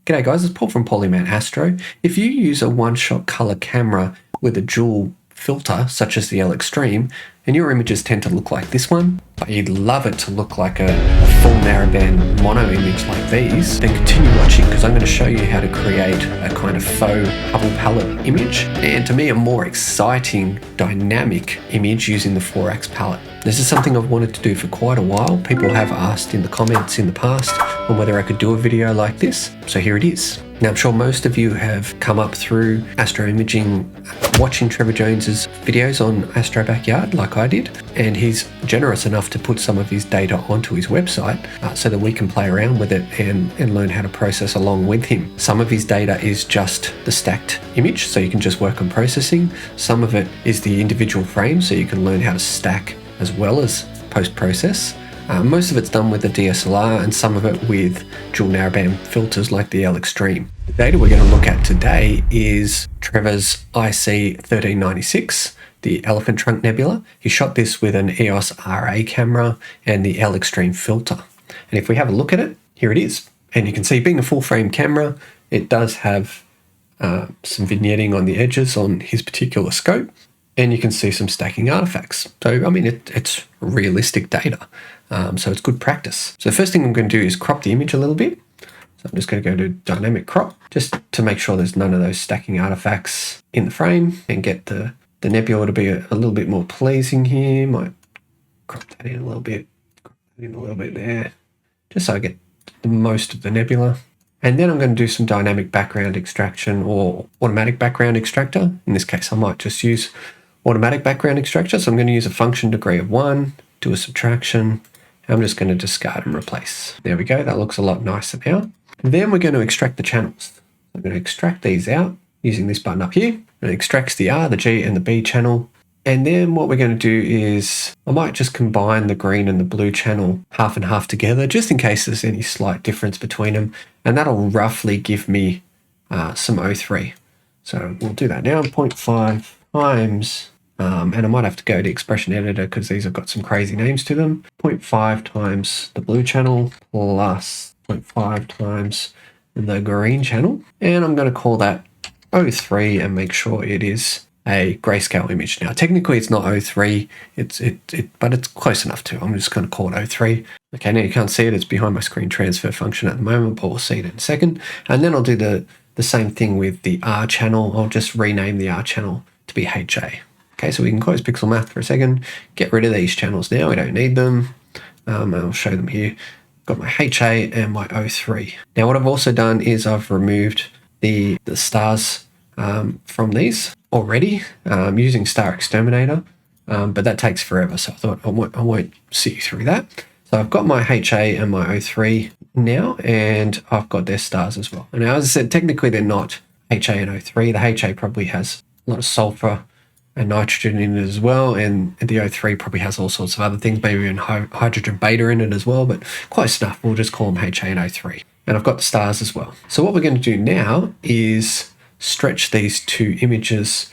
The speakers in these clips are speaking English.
G'day guys, it's Paul from Polyman Astro. If you use a one-shot color camera with a dual filter, such as the L Extreme, and your images tend to look like this one, but you'd love it to look like a full narrowband mono image like these, then continue watching because I'm going to show you how to create a kind of faux Hubble Palette image, and to me a more exciting, dynamic image using the Foraxx Palette. This is something I've wanted to do for quite a while. People have asked in the comments in the past on whether I could do a video like this, so here it is. Now, I'm sure most of you have come up through astro imaging, watching Trevor Jones's videos on Astro Backyard like I did, and he's generous enough to put some of his data onto his website so that we can play around with it and learn how to process along with him. Some of his data is just the stacked image, so you can just work on processing. Some of it is the individual frames, so you can learn how to stack as well as post-process. Most of it's done with the DSLR and some of it with dual narrowband filters like the L Extreme. The data we're going to look at today is Trevor's IC 1396, the Elephant Trunk Nebula. He shot this with an EOS RA camera and the L Extreme filter. And if we have a look at it, here it is. And you can see, being a full frame camera, it does have some vignetting on the edges on his particular scope. And you can see some stacking artifacts. So, I mean, it's realistic data. So it's good practice. So the first thing I'm going to do is crop the image a little bit. So I'm just going to go to dynamic crop, just to make sure there's none of those stacking artifacts in the frame, and get the nebula to be a little bit more pleasing here. Might crop that in a little bit, there, just so I get the most of the nebula. And then I'm going to do some dynamic background extraction or automatic background extractor. In this case, I might just use automatic background extractor. So I'm going to use a function degree of 1, do a subtraction. I'm just going to discard and replace. There we go. That looks a lot nicer now. And then we're going to extract the channels. I'm going to extract these out using this button up here. It extracts the R, the G, and the B channel. And then what we're going to do is I might just combine the green and the blue channel half and half together, just in case there's any slight difference between them. And that'll roughly give me some O3. So we'll do that now, 0.5 times, and I might have to go to expression editor because these have got some crazy names to them. 0.5 times the blue channel plus 0.5 times the green channel. And I'm going to call that O3 and make sure it is a grayscale image. Now, technically it's not O3, but it's close enough to. I'm just going to call it O3. Okay, now you can't see it. It's behind my screen transfer function at the moment, but we'll see it in a second. And then I'll do the same thing with the R channel. I'll just rename the R channel to be HA. Okay, so we can close Pixel Math for a second, get rid of these channels now. We don't need them. I'll show them here. Got my HA and my O3. Now, what I've also done is I've removed the stars from these already using NoiseXTerminator, but that takes forever, so I thought I won't see you through that. So I've got my HA and my O3 now, and I've got their stars as well. And now, as I said, technically they're not HA and O3. The HA probably has a lot of sulfur and nitrogen in it as well, and the O3 probably has all sorts of other things, maybe even hydrogen beta in it as well, but close enough. We'll just call them HA and O3. And I've got the stars as well. So what we're going to do now is stretch these two images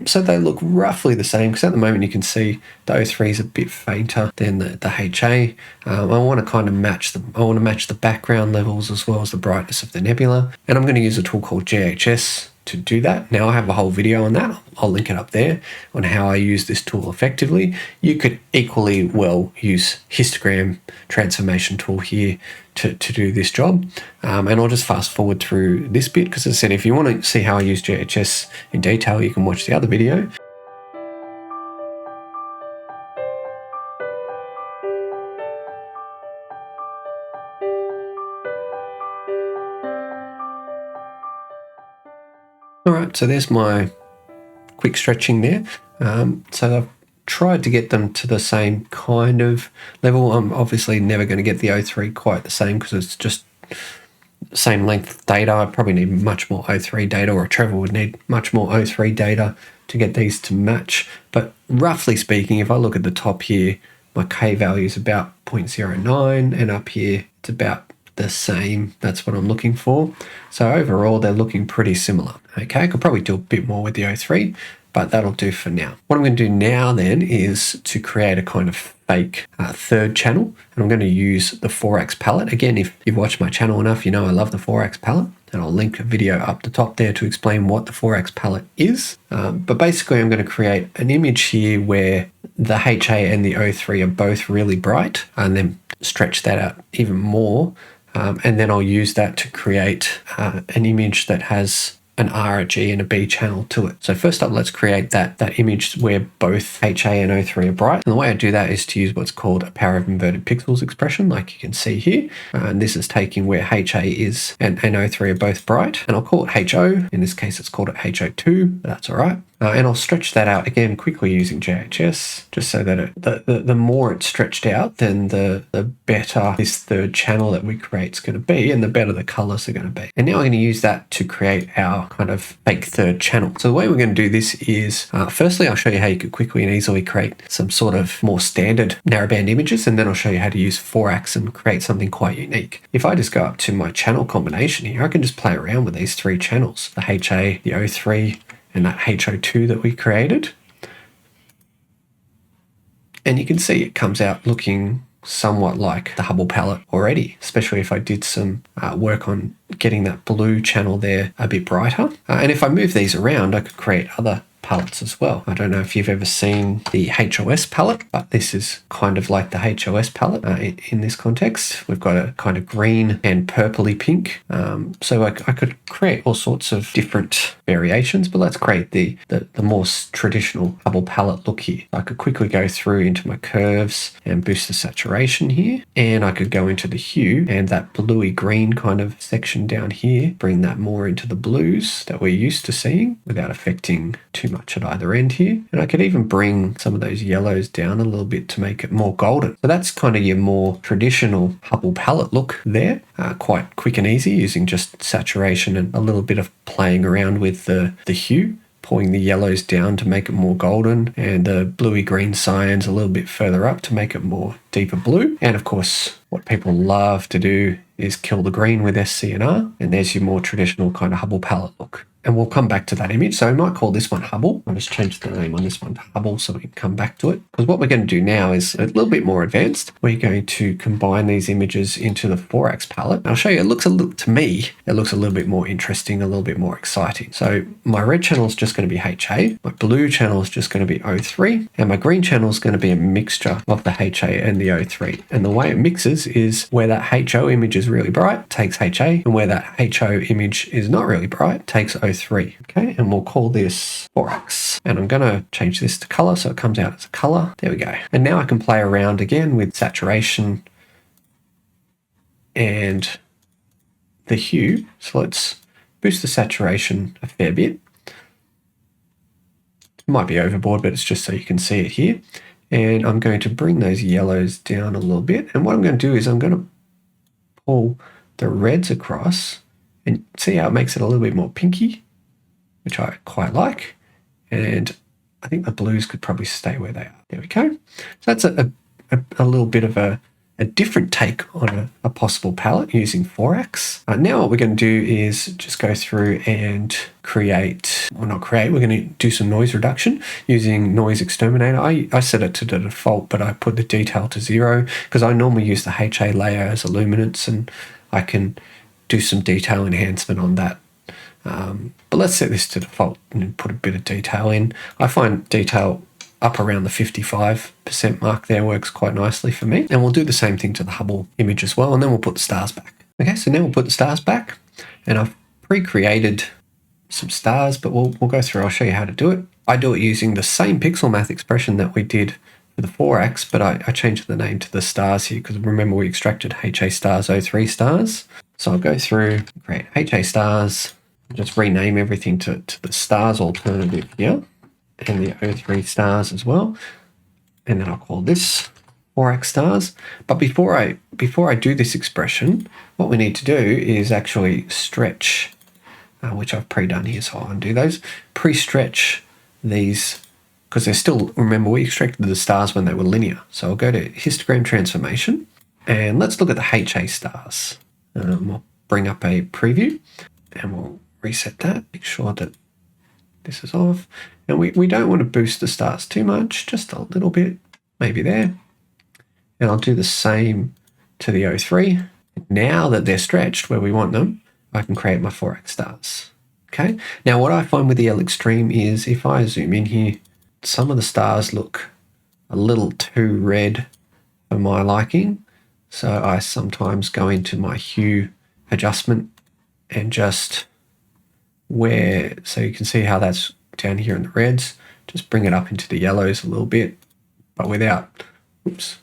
so they look roughly the same, because at the moment you can see the O3 is a bit fainter than the HA. I want to kind of match them. I want to match the background levels as well as the brightness of the nebula, and I'm going to use a tool called GHS to do that. Now, I have a whole video on that. I'll link it up there on how I use this tool effectively. You could equally well use histogram transformation tool here to do this job. And I'll just fast forward through this bit because, as I said, if you want to see how I use GHS in detail, you can watch the other video. All right, so there's my quick stretching there. So I've tried to get them to the same kind of level. I'm obviously never going to get the O3 quite the same because it's just the same length data. I probably need much more O3 data, or Trevor would need much more O3 data to get these to match. But roughly speaking, if I look at the top here, my K value is about 0.09, and up here it's about the same. That's what I'm looking for. So overall, they're looking pretty similar. Okay, I could probably do a bit more with the O3, but that'll do for now. What I'm going to do now then is to create a kind of fake third channel, and I'm going to use the Foraxx Palette. Again, if you've watched my channel enough, you know I love the Foraxx Palette, and I'll link a video up the top there to explain what the Foraxx Palette is. But basically I'm going to create an image here where the HA and the O3 are both really bright, and then stretch that out even more. And then I'll use that to create an image that has an R, a G, and a B channel to it. So first up, let's create that image where both HA and O3 are bright. And the way I do that is to use what's called a power of inverted pixels expression, like you can see here. And this is taking where HA is and O3 are both bright. And I'll call it HO. In this case, it's called it HO2, but that's all right. And I'll stretch that out again quickly using JHS, just so that the more it's stretched out, then the better this third channel that we create is going to be, and the better the colors are going to be. And now I'm going to use that to create our kind of fake third channel. So the way we're going to do this is, firstly, I'll show you how you could quickly and easily create some sort of more standard narrowband images, and then I'll show you how to use Foraxx and create something quite unique. If I just go up to my channel combination here, I can just play around with these three channels, the HA, the O3, and that HO2 that we created. And you can see it comes out looking somewhat like the Hubble Palette already, especially if I did some work on getting that blue channel there a bit brighter. And if I move these around, I could create other palettes as well. I don't know if you've ever seen the HOS palette, but this is kind of like the HOS palette in this context. We've got a kind of green and purpley pink. So I could create all sorts of different variations, but let's create the more traditional Hubble palette look here. I could quickly go through into my curves and boost the saturation here. And I could go into the hue and that bluey green kind of section down here, bring that more into the blues that we're used to seeing without affecting too much at either end here. And I could even bring some of those yellows down a little bit to make it more golden. So that's kind of your more traditional Hubble palette look there. Quite quick and easy using just saturation and a little bit of playing around with the hue, pulling the yellows down to make it more golden, and the bluey green cyans a little bit further up to make it more deeper blue. And of course, what people love to do is kill the green with SCNR, and there's your more traditional kind of Hubble palette look. And we'll come back to that image. So we might call this one Hubble. I'll just change the name on this one to Hubble so we can come back to it. Because what we're going to do now is a little bit more advanced. We're going to combine these images into the Foraxx palette. I'll show you, to me, it looks a little bit more interesting, a little bit more exciting. So my red channel is just going to be HA. My blue channel is just going to be O3. And my green channel is going to be a mixture of the HA and the O3. And the way it mixes is where that HO image is really bright, takes HA, and where that HO image is not really bright, takes O3. Okay, and we'll call this Foraxx. And I'm going to change this to color so it comes out as a color. There we go. And now I can play around again with saturation and the hue. So let's boost the saturation a fair bit. It might be overboard, but it's just so you can see it here. And I'm going to bring those yellows down a little bit. And what I'm going to do is I'm going to pull the reds across and see how it makes it a little bit more pinky, which I quite like. And I think the blues could probably stay where they are. There we go. So that's a little bit of a different take on a possible palette using Foraxx. Now what we're going to do is just go through and we're going to do some noise reduction using NoiseXTerminator. I set it to the default, but I put the detail to 0 because I normally use the HA layer as a luminance, and I can do some detail enhancement on that. But let's set this to default and put a bit of detail in. I find detail up around the 55% mark there works quite nicely for me. And we'll do the same thing to the Hubble image as well, and then we'll put the stars back. Okay, so now we'll put the stars back, and I've pre-created some stars, but we'll go through, I'll show you how to do it. I do it using the same pixel math expression that we did for the Foraxx, but I changed the name to the stars here because remember we extracted HA stars, O3 stars. So I'll go through, create HA stars, just rename everything to the stars alternative here, and the O3 stars as well. And then I'll call this Foraxx stars. But before I do this expression, what we need to do is actually stretch, which I've pre-done here, so I'll undo those. Pre-stretch these, because they're still, remember we extracted the stars when they were linear. So I'll go to histogram transformation, and let's look at the HA stars. We'll bring up a preview and we'll reset that, make sure that This is off. And we don't want to boost the stars too much, just a little bit, maybe there. And I'll do the same to the O3. Now that they're stretched where we want them, I can create my Foraxx stars. Okay. Now what I find with the L extreme is if I zoom in here, some of the stars look a little too red for my liking. So I sometimes go into my hue adjustment and just so you can see how that's down here in the reds, just bring it up into the yellows a little bit, but without, oops,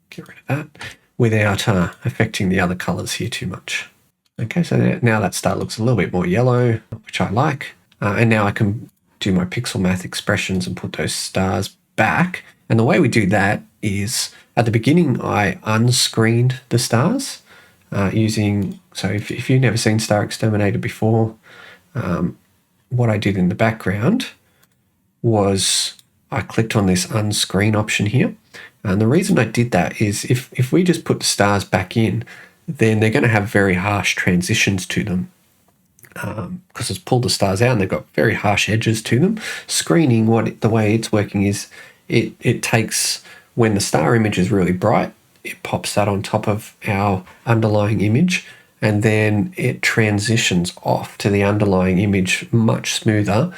get rid of that, without affecting the other colors here too much. Okay, so now that star looks a little bit more yellow, which I like. And now I can do my pixel math expressions and put those stars back. And the way we do that is at the beginning, I unscreened the stars using, so if you've never seen NoiseXTerminator before, what I did in the background was I clicked on this unscreen option here. And the reason I did that is if we just put the stars back in, then they're going to have very harsh transitions to them because it's pulled the stars out and they've got very harsh edges to them. Screening, the way it's working is it takes, when the star image is really bright, it pops that on top of our underlying image, and then it transitions off to the underlying image much smoother,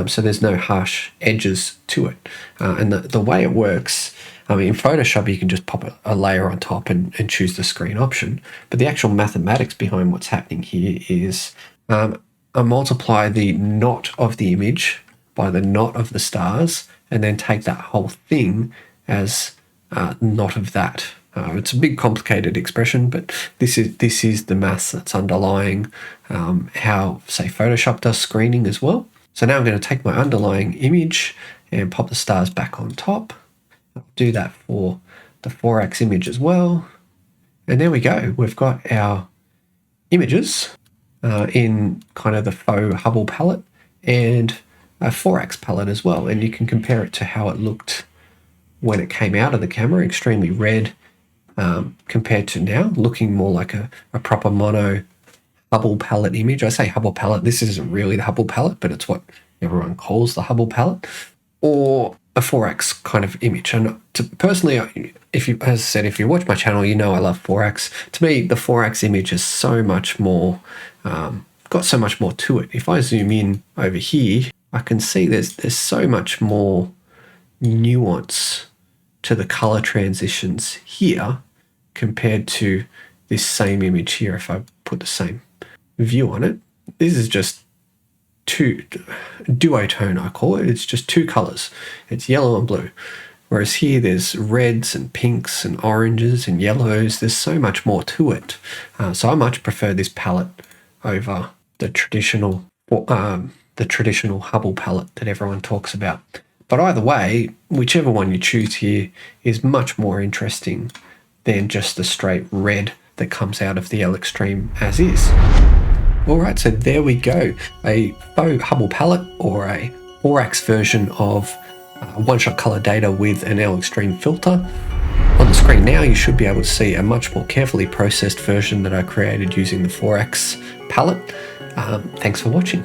so there's no harsh edges to it. And the way it works, I mean, in Photoshop, you can just pop a layer on top and choose the screen option. But the actual mathematics behind what's happening here is I multiply the knot of the image by the knot of the stars, and then take that whole thing as knot of that. It's a big complicated expression, but this is the maths that's underlying how, say, Photoshop does screening as well. So now I'm going to take my underlying image and pop the stars back on top. I'll do that for the Foraxx image as well. And there we go. We've got our images in kind of the faux Hubble palette and a Foraxx palette as well. And you can compare it to how it looked when it came out of the camera, extremely red, compared to now, looking more like a proper mono Hubble palette image. I say Hubble palette, this isn't really the Hubble palette, but it's what everyone calls the Hubble palette, or a Foraxx kind of image. And personally, as I said, if you watch my channel, you know I love Foraxx. To me, the Foraxx image is so much more, got so much more to it. If I zoom in over here, I can see there's so much more nuance to the color transitions here compared to this same image here. If I put the same view on it, this is just duotone, I call it. It's just two colors. It's yellow and blue. Whereas here there's reds and pinks and oranges and yellows. There's so much more to it. So I much prefer this palette over the traditional Hubble palette that everyone talks about. But either way, whichever one you choose here is much more interesting than just the straight red that comes out of the L extreme as is. All right, so there we go. A faux Hubble palette, or a Foraxx version of one-shot color data with an L extreme filter. On the screen now, you should be able to see a much more carefully processed version that I created using the Foraxx palette. Thanks for watching.